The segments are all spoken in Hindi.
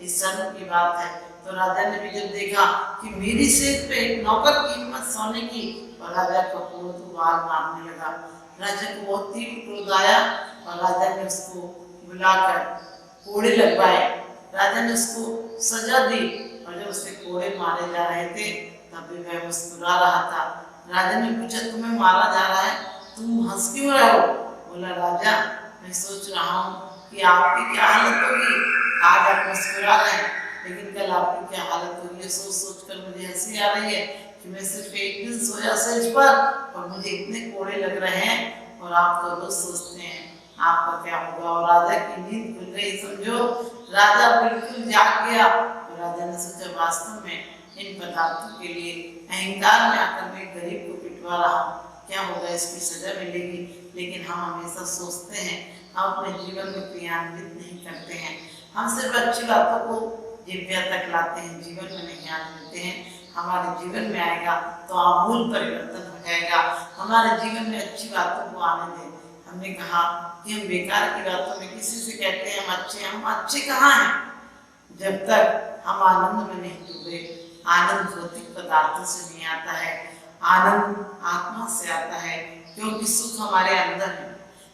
ये शर्म की बात है। तो राजा ने भी जब देखा कि मेरी सेज पे एक नौकर की हिम्मत सोने की, और राजा को क्रोध वार मारने लगा। राजा को बहुत तीव्र क्रोध आया और राजा ने उसको बुलाकर कोड़े लगवाए। राजा ने उसको सजा दी और जब उसके कोड़े मारे जा रहे थे तब भी वह मुस्कुरा रहा था। राजा ने पूछा तुम्हें मारा जा रहा है, तुम हंस क्यों रहे हो? बोला राजा मैं सोच रहा हूँ कि आपकी क्या हालत होगी, आज आप मुस्कुरा रहे हैं लेकिन कल आपकी क्या हालत होगी। ये सोच सोच कर मुझे हंसी आ रही है कि मैं सिर्फ एक दिन सोया सेज पर और मुझे इतने कोड़े लग रहे हैं और आप तो रोज सोचते हैं आपका क्या होगा। और राजा की नींद खुल गई, समझो राजा बिल्कुल जाग गया। और राजा ने सोचा वास्तव में इन पदार्थों के लिए अहंकार में आकर मैं गरीब को पिटवा रहा हूँ, क्या होगा, इसकी सजा मिलेगी। लेकिन हम हमेशा सोचते हैं, हम अपने जीवन में क्रियान्वित नहीं करते हैं, हम सिर्फ अच्छी बातों को जिव्या तक लाते हैं, जीवन में नहीं आने देते हैं। हमारे जीवन में आएगा तो आमूल परिवर्तन हो जाएगा। हमारे जीवन में अच्छी बातों को आने दें। हमने कहा कि हम बेकार की बातों में किसी से कहते हैं हम अच्छे कहाँ हैं? जब तक हम आनंद में नहीं डूबे। आनंद भौतिक पदार्थों से नहीं आता है, आनंद आत्मा से आता है, क्योंकि सुख हमारे अंदर है।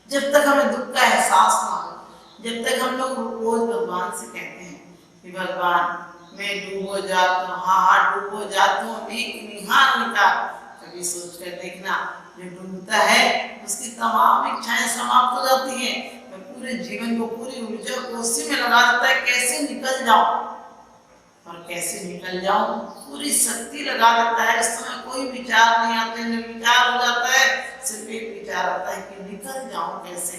जब तक हमें दुख का एहसास ना हो, जब तक हम लोग रोज भगवान से कहते हैं कि भगवान मैं डूबो जाता हूँ, हाँ डूबो जाता हूँ, एक निहार निकाल। कभी सोच कर देखना, जो डूबता है उसकी तमाम इच्छाएं समाप्त हो जाती हैं, वह पूरे जीवन को, पूरी ऊर्जा को उसी में लगा देता है कैसे निकल जाऊं, और कैसे निकल जाऊं पूरी शक्ति लगा देता है। इस समय कोई विचार नहीं आते, निर्विचार हो जाता है, सिर्फ एक विचार आता है कि निकल जाऊं कैसे।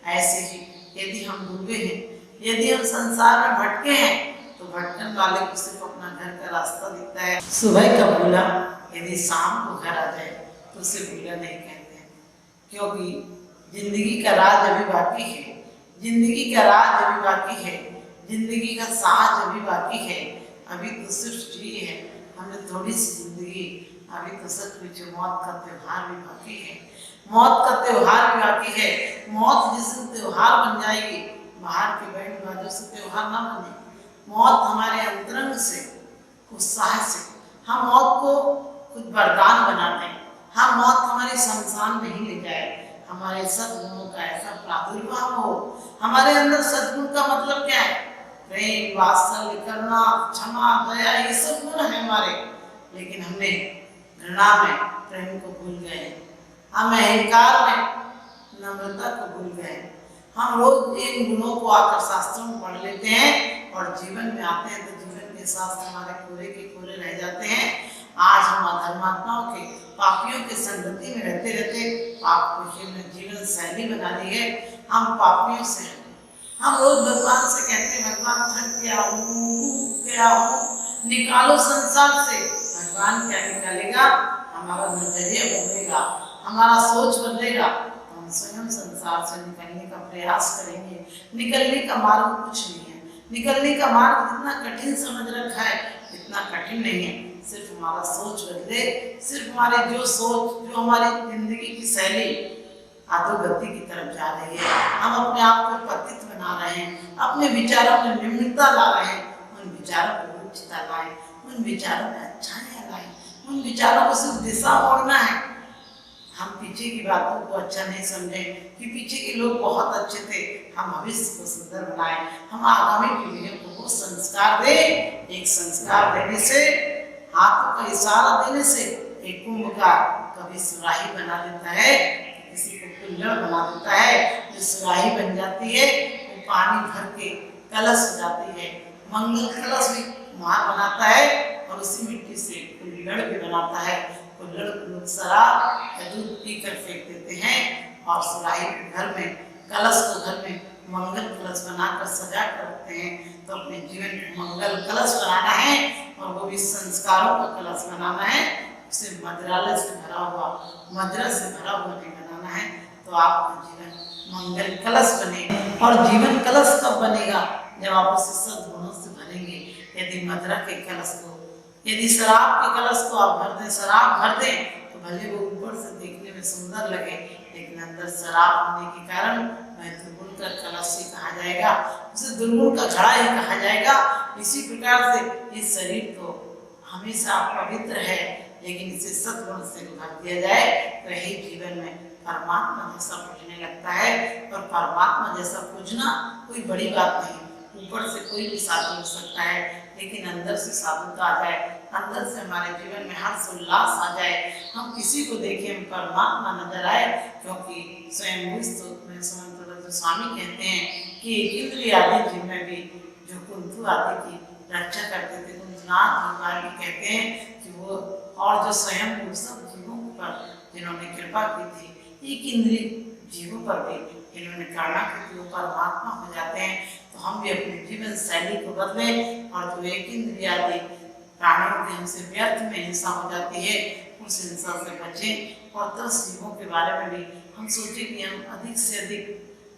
ऐसे ही यदि हम डूबे हैं, यदि हम संसार में भटके हैं, तो भटकन वाले को सिर्फ अपना घर का रास्ता दिखता है। सुबह का भूला यदि शाम को घर आ जाए तो उसे भूला नहीं कहते हैं, क्योंकि जिंदगी का राज अभी बाकी है, जिंदगी का राज अभी बाकी है, जिंदगी का साज अभी बाकी है। अभी तो सिर्फ जी है, हमने थोड़ी सी जिंदगी, अभी तो सचमुच मौत का त्योहार भी बाकी है, मौत का त्योहार भी बाकी है। मौत जिस दिन त्योहार बन जाएगी, बाहर के बैंड बाजों से त्योहार ना बने, मौत हमारे अंतरंग से, उत्साह से हम मौत को कुछ वरदान बना दें। हम मौत हमारी शमशान नहीं ले जाए, हमारे सद्गुणों का ऐसा प्रादुर्भाव हो। हमारे अंदर सद्गुण का मतलब क्या है? प्रेम, वात्सल्य, करुणा, क्षमा, दया, ये सब गुण है हमारे, लेकिन हमने घृणा में प्रेम को भूल गए, हम अहंकार में नम्रता को भूल गए। हम रोज इन गुणों को आकर शास्त्रों में पढ़ लेते हैं और जीवन में आते हैं तो जीवन के शास्त्र हमारे कोरे के कोरे रह जाते हैं। आज हम अधर्मात्माओं के, पापियों के संगति में रहते रहते पाप को जीवन शैली बना ली है। हम पापियों से, हम रोज भगवान से कहते हैं भगवान थक गया हूँ, निकालो संसार से। भगवान क्या निकालेगा? हमारा नजरिया बदलेगा, हमारा सोच बदलेगा, तो हम स्वयं संसार से निकलने का प्रयास करेंगे। निकलने का मार्ग कुछ नहीं है, निकलने का मार्ग जितना कठिन समझ रखा है इतना कठिन नहीं है। सिर्फ हमारा सोच बदले, सिर्फ हमारे जो सोच, जो हमारी जिंदगी की शैली अधोगति की तरफ जा रही है, हम अपने आप को पतित बना रहे हैं, अपने विचारों में निम्नता ला रहे हैं। उन विचारों को उच्चता लाए, उन विचारों में अच्छाई लाए, उन विचारों को सिर्फ दिशा मोड़ना है। हम पीछे की बातों को अच्छा नहीं समझे कि पीछे के लोग बहुत अच्छे थे, हम भविष्य को सुंदर बनाए, हम आगामी पीढ़ियों को वो संस्कार दे। एक संस्कार देने से, हाथों का इशारा देने से एक कुंभ का कभी सुराही बना देता है, किसी को कुल्हड़ बना देता है। जो सुराही बन जाती है वो पानी भर के कलश हो जाती है। मंगल कलश भी कुम्हार बनाता है और उसी मिट्टी से कुल्हड़ भी बनाता है। कुल्हड़ को लोग शराब या दूध पीकर फेंक देते हैं और सुराही को घर में, कलश को घर में मंगल कलश बनाकर सजा कर रखते हैं। तो अपने जीवन को मंगल कलश बनाना है और वो भी संस्कारों का कलश बनाना है। उसे मदिरालय से भरा हुआ, मदिरा से भरा हुआ नहीं बनाना है। तो आपका जीवन मंगल कलश बने। और जीवन कलश कब बनेगा? जब आप उसे सद्गुणों से भरेंगे। यदि मदिरा के कलश को, यदि शराब के कलश को आप भर दें, शराब भर दें, तो भले वो ऊपर से देखने में सुंदर लगे, लेकिन अंदर शराब होने के कारण वह दुर्गुण का कलश ही कहा जाएगा, उसे दुर्गुण का घड़ा ही कहा जाएगा। इसी प्रकार से इस शरीर को हमेशा पवित्र है, लेकिन इसे सद्गुण से भर दिया जाए तो यही जीवन में परमात्मा जैसा पूजने लगता है। और परमात्मा जैसा पूजना कोई बड़ी बात नहीं, ऊपर से कोई भी साधु हो सकता है, लेकिन अंदर से साधुता आ जाए, अंदर से हमारे जीवन में हर्ष उल्लास आ जाए, हम किसी को देखें हम परमात्मा नजर आए। क्योंकि स्वयं स्वामी कहते हैं कि इंद्रिय आदि जीव में भी जो कुंतु आदि की रक्षा करते थे, कुंतुनाथ भगवान भी कहते हैं कि वो और जो स्वयं सब जीवों पर जिन्होंने कृपा की थी, एक इंद्रिय जीवों पर भी इन्होंने करुणा की, वो परमात्मा हो जाते हैं। तो हम भी अपनी जीवन शैली को बदलें और जो एक इंद्रिय आदि प्राणियों के हमसे व्यर्थ में हिंसा हो जाती है, उस हिंसा से बचें। और 10 जीवों के बारे में भी हम सोचें कि हम अधिक से अधिक,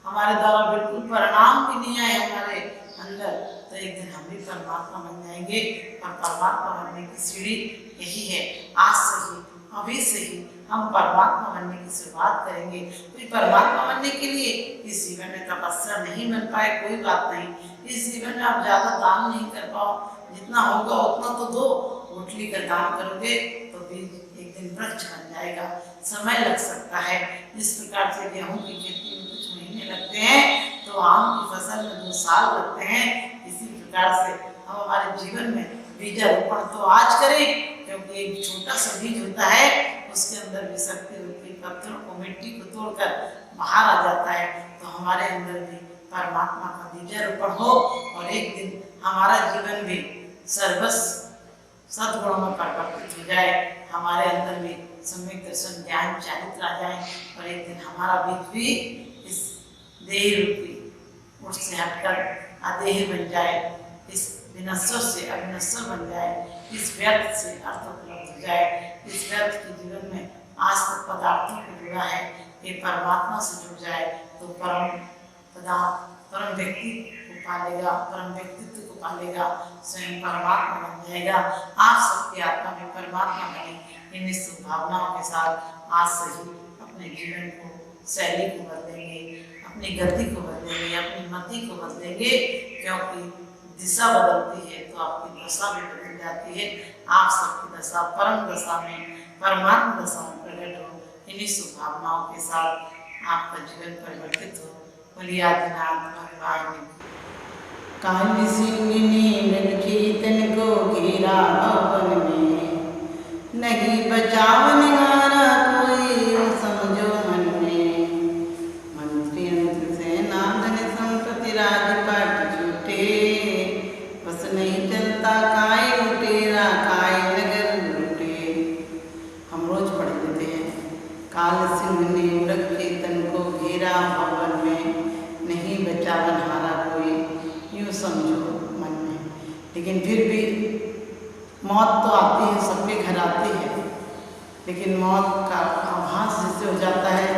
हमारे द्वारा बिल्कुल परिणाम भी नहीं आए हमारे अंदर, तो एक दिन हम भी परमात्मा बन जाएंगे। और परमात्मा बनने की सीढ़ी यही है, आज से ही, अभी से ही हम परमात्मा बनने की शुरुआत करेंगे। तो परमात्मा बनने के लिए इस जीवन में तपस्या नहीं बन पाए कोई बात नहीं, इस जीवन में आप ज़्यादा दान नहीं कर पाओ, जितना होगा उतना तो दो, गुठली का दान करोगे तो भी एक दिन वृक्ष बन जाएगा, समय लग सकता है। जिस प्रकार से गेहूँ की खेती में कुछ महीने लगते हैं तो आम की फसल में 2 साल लगते हैं, इसी प्रकार से हम हमारे जीवन में बीजारोपण तो आज करें, क्योंकि एक छोटा सा बीज होता है, उसके अंदर भी शक्ति होती है, पत्थरों को मिट्टी को तोड़कर बाहर आ जाता है। तो हमारे अंदर भी परमात्मा का बीजारोपण हो और एक दिन हमारा जीवन भी सर्वस्व सद्गुणों में परिवर्तित हो जाए, हमारे अंदर भी सम्यक दर्शन ज्ञान चारित्र आ जाए और एक दिन हमारा बीज भी इस देह रूपी उठ से हटकर अदेह बन जाए, इस विनश्वर से अविनश्वर बन जाए, इस व्यर्थ से अर्थ उपलब्ध हो जाए। इस व्यर्थ के जीवन में आज तक पदार्थों को जुड़ा है, ये परमात्मा से जुड़ जाए तो परम पदार्थ, परम व्यक्ति को पालेगा, परम व्यक्तित्व को पालेगा, स्वयं परमात्मा बन जाएगा। आप सबकी आत्मा में परमात्मा बने, इन शुभ भावनाओं के साथ आज से ही अपने जीवन को, शैली को बदलेंगे, अपनी गति को बदलेंगे, अपनी मति को बदलेंगे, क्योंकि दिशा बदलती है तो आपकी दशा भी बदल जाती है। आप सबकी दशा परम दशा में, परमात्मा दशा में प्रकट हो, इन्हीं शुभ भावनाओं के साथ आपका जीवन परिवर्तित हो। बोलिए आदिनाथ भगवान। काली सिंह ने चेतन को घेरा भवन में, नहीं बचावन हारा कोई समझो मन में। मंत्री अंत्र सेना धन संपत्ति राजपाट छूटे, बस नहीं चलता काय लुटेरा काय नगर लूटे। हम रोज पढ़ लेते हैं, काल सिंह ने उड़क चेतन को घेरा भवन में, नहीं बचावन हारा कोई यूँ समझो मन में। लेकिन फिर भी मौत तो आती है, सबके घर आती है, लेकिन मौत का आभास जिससे हो जाता है,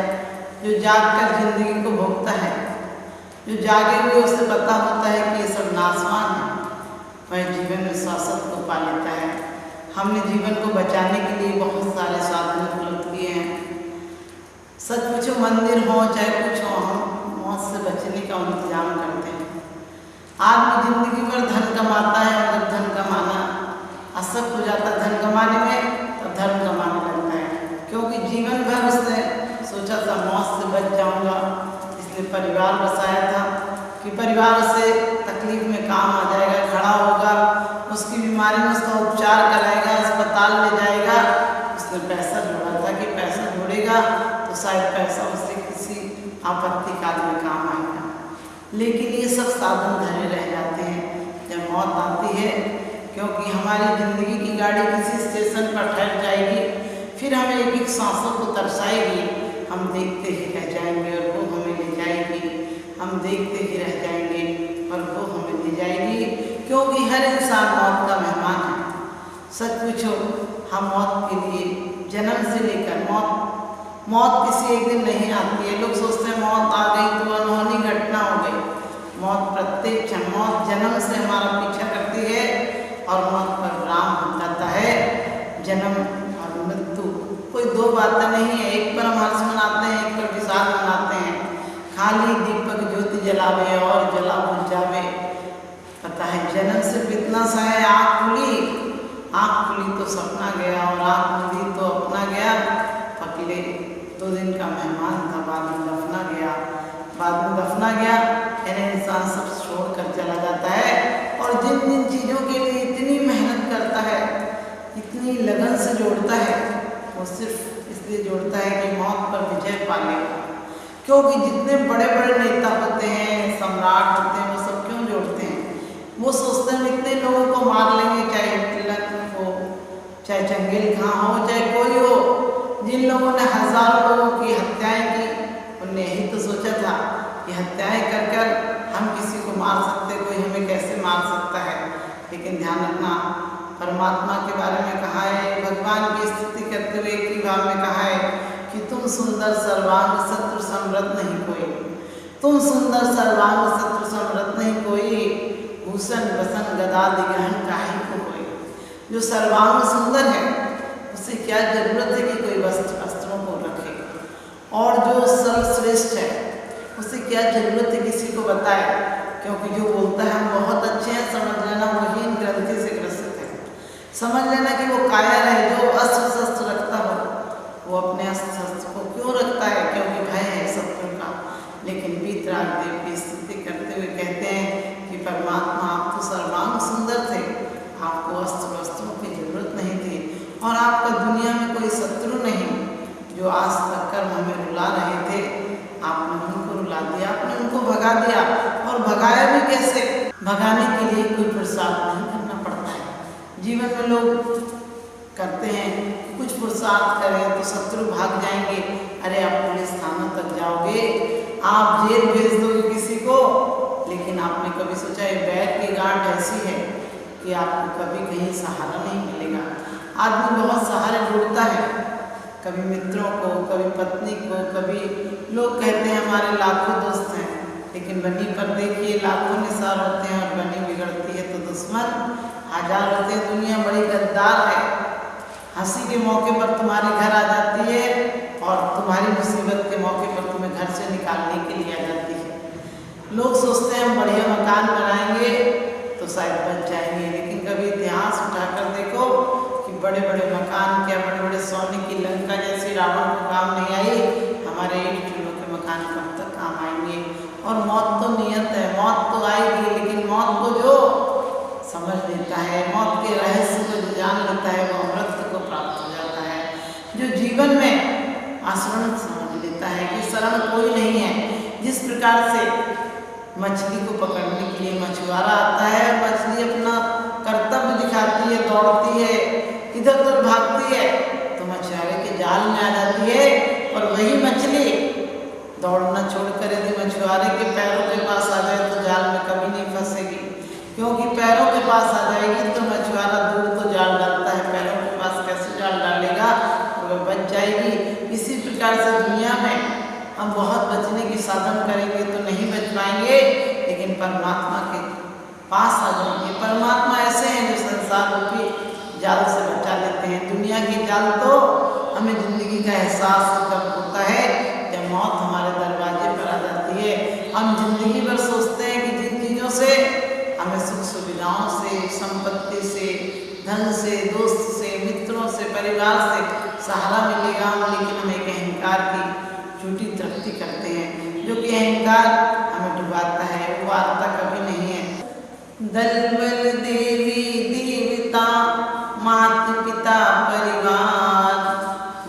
जो जाग कर जिंदगी को भोगता है, जो जागे हुए उसे पता होता है कि ये सब नासवान है, वह जीवन में शाश्वत को पा लेता है। हमने जीवन को बचाने के लिए बहुत सारे साधन उपलब्ध किए हैं। सच पूछो, मंदिर हो चाहे कुछ हो, हम मौत से बचने का इंतजाम करते हैं। आदमी जिंदगी भर धन कमाता है, जब धन कमाना असक्त हो जाता है धन कमाने में, तब धर्म कमाने लगता है, क्योंकि जीवन भर उसने सोचा था मौत से बच जाऊंगा, इसलिए परिवार बसाया था कि परिवार उसे तकलीफ में काम आ जाएगा, खड़ा होगा, उसकी बीमारी में उसका उपचार कराएगा, अस्पताल ले जाएगा। उसने पैसा जोड़ा था कि पैसा जोड़ेगा तो शायद पैसा उससे किसी आपत्ति काल में काम आएगा। लेकिन ये सब साधन धरे रह जाते हैं जब मौत आती है, क्योंकि हमारी ज़िंदगी की गाड़ी किसी स्टेशन पर ठहर जाएगी, फिर हमें एक एक सांसों को तरसाएगी, हम देखते ही रह जाएंगे और वो हमें ले जाएगी, हम देखते ही रह जाएंगे और वो हमें ले जाएगी, क्योंकि हर इंसान मौत का मेहमान है। सच पूछो, हम मौत के लिए जन्म से लेकर मौत किसी एक दिन नहीं आती है। लोग सोचते हैं मौत आ गई तो अनहोनी घटना हो गई। मौत प्रत्येक क्षण, मौत जन्म से हमारा पीछा करती है और मौत पर विराम हो जाता है। जन्म और मृत्यु कोई दो बातें नहीं है, एक पर हम हर्ष मनाते हैं, एक पर विषाद मनाते हैं। खाली दीपक ज्योति जलावे और जला बुझ जावे। पता है जन्म से इतना सा है, आँख खुली तो सपना गया और आँख खुली तो अपना गया। पकले 2 दिन का मेहमान था, बाद में दफना गया। यानी इंसान सब छोड़ कर चला जाता है और जिन जिन चीज़ों के लिए इतनी मेहनत करता है, इतनी लगन से जोड़ता है, वो सिर्फ इसलिए जोड़ता है कि मौत पर विजय पा ले। क्योंकि जितने बड़े बड़े नेता होते हैं, सम्राट होते हैं, वो सब क्यों जोड़ते हैं? वो सोचते हैं इतने लोगों को मार लेंगे, चाहे हिटलर हो, चाहे चंगेज खां हो, चाहे कोई हो। जिन लोगों ने हजारों लोगों की हत्याएं की, उनने यही तो सोचा था कि हत्याएं कर कर हम किसी को मार सकते, कोई हमें कैसे मार सकता है। लेकिन ध्यान रखना, परमात्मा के बारे में कहा है, भगवान की स्तुति करते हुए एक ही भाव में कहा है कि तुम सुंदर सर्वांग शत्रु समृद्ध नहीं कोई, तुम सुंदर सर्वांग शत्रु समृद्ध नहीं कोई, भूषण वसन गदा दिग्रहण काहे को कोई। जो सर्वांग सुंदर है उसे क्या जरूरत है कि कोई वस्त्रों को रखे, और जो सर्वश्रेष्ठ है उसे क्या जरूरत है किसी को बताए। क्योंकि जो बोलता है हम बहुत अच्छे हैं, समझ लेना वही इन ग्रंथि से ग्रसित है। समझ लेना कि वो कायर है। जो अस्त्र शस्त्र रखता हो वो अपने अस्त्र शस्त्र को क्यों रखता है? क्योंकि भय है शत्रु का। लेकिन वीतराग देव की स्तुति करते हुए कहते हैं कि परमात्मा आप तो सर्वांग सुंदर थे, आपको अस्त्र वस्त्रों की जरूरत नहीं थी, और आपका दुनिया में कोई शत्रु नहीं। जो आज तक कर्म हमें रुला रहे थे, आपने उनको रुला दिया, आपने उनको भगा दिया। और भगाया भी कैसे? भगाने के लिए कोई पुरुषार्थ नहीं करना पड़ता है। जीवन में लोग करते हैं कुछ पुरुषार्थ करें तो शत्रु भाग जाएंगे। अरे आप पुलिस थाना तक जाओगे, आप जेल भेज दोगे किसी को, लेकिन आपने कभी सोचा है बैग की गांठ ऐसी है कि आपको कभी कहीं सहारा नहीं मिलेगा। आदमी बहुत सहारे ढूंढता है, कभी मित्रों को, कभी पत्नी को, कभी लोग कहते हैं हमारे लाखों दोस्त हैं, लेकिन बनी पर देखिए लाखों निसार होते हैं और बनी बिगड़ती है तो दुश्मन हजार होते हैं। दुनिया बड़ी गद्दार है। हंसी के मौके पर तुम्हारे घर आ जाती है और तुम्हारी मुसीबत के मौके पर तुम्हें घर से निकालने के लिए आ जाती है। लोग सोचते हैं हम बढ़िया मकान बनाएंगे तो शायद बच जाएंगे, लेकिन कभी इतिहास उठाकर देखो कि बड़े बड़े मकान, क्या बड़े बड़े सोने की लंका जैसी रावण को काम नहीं आई, हमारे ईंट चूल्हों के मकान कब तक काम आएंगे। और मौत तो नियत है, मौत तो आएगी, लेकिन मौत को जो समझ लेता है, मौत के रहस्य को जो जान लेता है, वो अमृत को प्राप्त हो जाता है। जो जीवन में आशरण समझ लेता है कि शरण कोई नहीं है। जिस प्रकार से मछली को पकड़ने के लिए मछुआरा आता है, मछली अपना कर्तव्य दिखाती है, दौड़ती है, इधर उधर भागती है, तो मछुआरे के जाल में आ जाती है। और वही मछली दौड़ना छोड़कर यदि मछुआरे के पैरों के पास आ जाए तो जाल में कभी नहीं फंसेगी, क्योंकि पैरों के पास आ जाएगी तो मछुआरा दूर तो जाल डालता है, पैरों के पास कैसे जाल डालेगा, तो वह बच जाएगी। इसी प्रकार से दुनिया में हम बहुत बचने की साधन करेंगे तो नहीं बच पाएंगे, लेकिन परमात्मा के पास आ जाएंगे। परमात्मा ऐसे हैं जो संसार रूपी जाल से बचा लेते हैं। दुनिया की जाल तो हमें जिंदगी का एहसास कब होता है? जब मौत हमारे दरवाजे पर आ जाती है। हम जिंदगी भर सोचते हैं कि जिन चीज़ों से हमें सुख सुविधाओं से, संपत्ति से, धन से, दोस्त से, मित्रों से, परिवार से सहारा मिलेगा, लेकिन हम एक अहंकार की झूठी तृप्ति करते हैं, जो कि अहंकार हमें डुबाता है, वो वार्ता कभी नहीं है। दलबल देवी देवता माता पिता परिवार,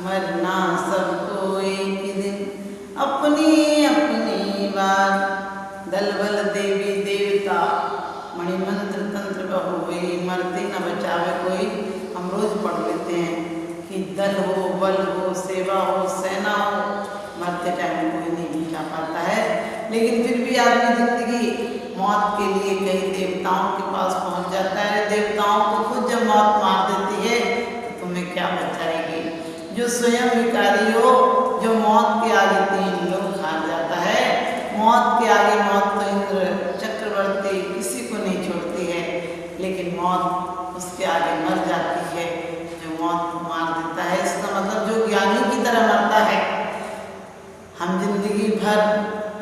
मरना सबको एक दिन अपनी अपनी बार। दलबल देवी देवता मणिमंत्र तंत्र बहु हुई, मरते न बचावे कोई। हम रोज पढ़ लेते हैं कि दल हो, बल हो, सेवा हो, सेना हो, मरते टाइम कोई नहीं बचा पाता है। लेकिन फिर भी आदमी जिंदगी मौत के लिए कई देवताओं के पास पहुंच जाता है। देवताओं को खुद जब मौत मार देती है तो तुम्हें क्या बचाएगी? जो स्वयं विकारी हो, जो मौत के आगे 3 लोग हार जाता है। मौत के आगे मौत तो इंद्र चक्रवर्ती किसी को नहीं छोड़ती है, लेकिन मौत उसके आगे मर जाती है जो मौत को मार देता है। इसका मतलब जो ज्ञानी की तरह मरता है। हम जिंदगी भर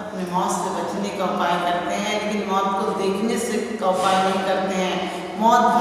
अपने मौत से बचने का उपाय करते हैं, लेकिन मौत को देखने से का उपाय नहीं करते हैं। मौत